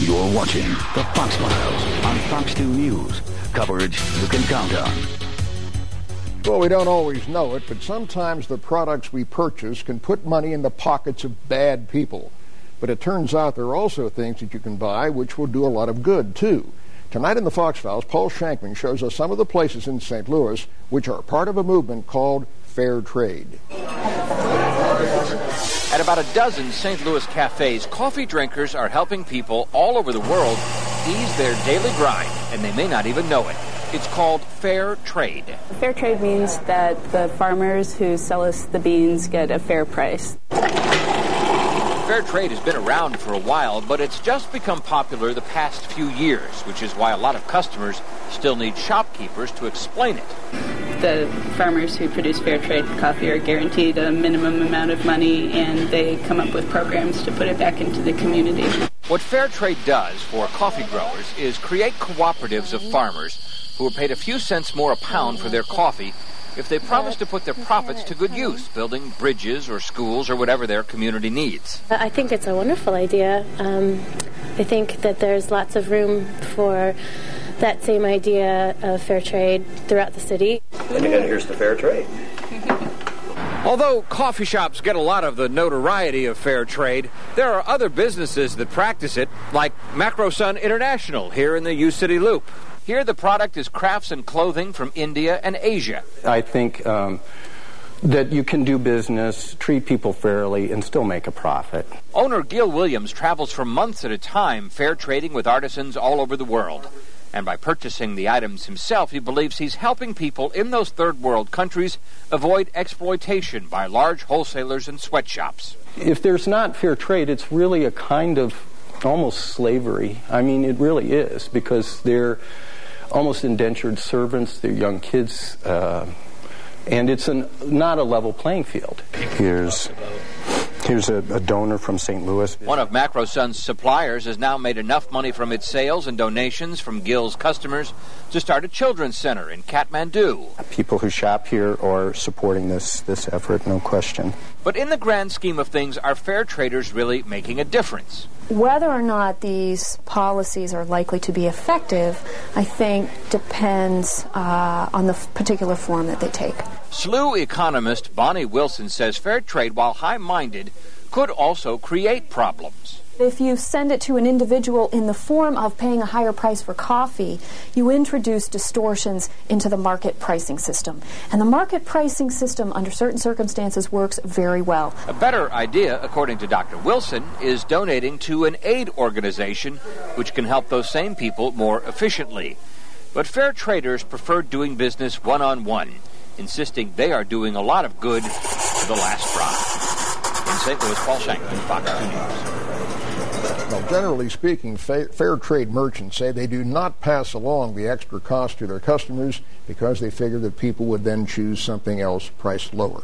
You're watching The Fox Files on Fox 2 News. Coverage you can count on. Well, we don't always know it, but sometimes the products we purchase can put money in the pockets of bad people. But it turns out there are also things that you can buy which will do a lot of good, too. Tonight in the Fox Files, Paul Shankman shows us some of the places in St. Louis which are part of a movement called Fair Trade. At about a dozen St. Louis cafes, coffee drinkers are helping people all over the world ease their daily grind, and they may not even know it. It's called Fair Trade. Fair trade means that the farmers who sell us the beans get a fair price. Fair trade has been around for a while, but it's just become popular the past few years, which is why a lot of customers still need shopkeepers to explain it. The farmers who produce fair trade coffee are guaranteed a minimum amount of money, and they come up with programs to put it back into the community. What Fair Trade does for coffee growers is create cooperatives of farmers who are paid a few cents more a pound for their coffee if they promise to put their profits to good use, building bridges or schools or whatever their community needs. I think it's a wonderful idea. I think that there's lots of room for that same idea of fair trade throughout the city. And here's the fair trade. Although coffee shops get a lot of the notoriety of fair trade, there are other businesses that practice it, like MacroSun International here in the U-City Loop. Here the product is crafts and clothing from India and Asia. I think that you can do business, treat people fairly, and still make a profit. Owner Gil Williams travels for months at a time, fair trading with artisans all over the world. And by purchasing the items himself, he believes he's helping people in those third world countries avoid exploitation by large wholesalers and sweatshops. If there's not fair trade, it's really a kind of almost slavery. I mean, it really is, because they're almost indentured servants, they're young kids, and it's not a level playing field. Here's a donor from St. Louis. One of MacroSun's suppliers has now made enough money from its sales and donations from Gil's customers to start a children's center in Kathmandu. People who shop here are supporting this effort, no question. But in the grand scheme of things, are fair traders really making a difference? Whether or not these policies are likely to be effective, I think, depends on the particular form that they take. SLU economist Bonnie Wilson says fair trade, while high-minded, could also create problems. If you send it to an individual in the form of paying a higher price for coffee, you introduce distortions into the market pricing system. And the market pricing system, under certain circumstances, works very well. A better idea, according to Dr. Wilson, is donating to an aid organization which can help those same people more efficiently. But fair traders prefer doing business one-on-one, insisting they are doing a lot of good to the last drop. In St. Louis, Paul Shankman, Fox 2 News. Well, generally speaking, fair trade merchants say they do not pass along the extra cost to their customers because they figure that people would then choose something else priced lower.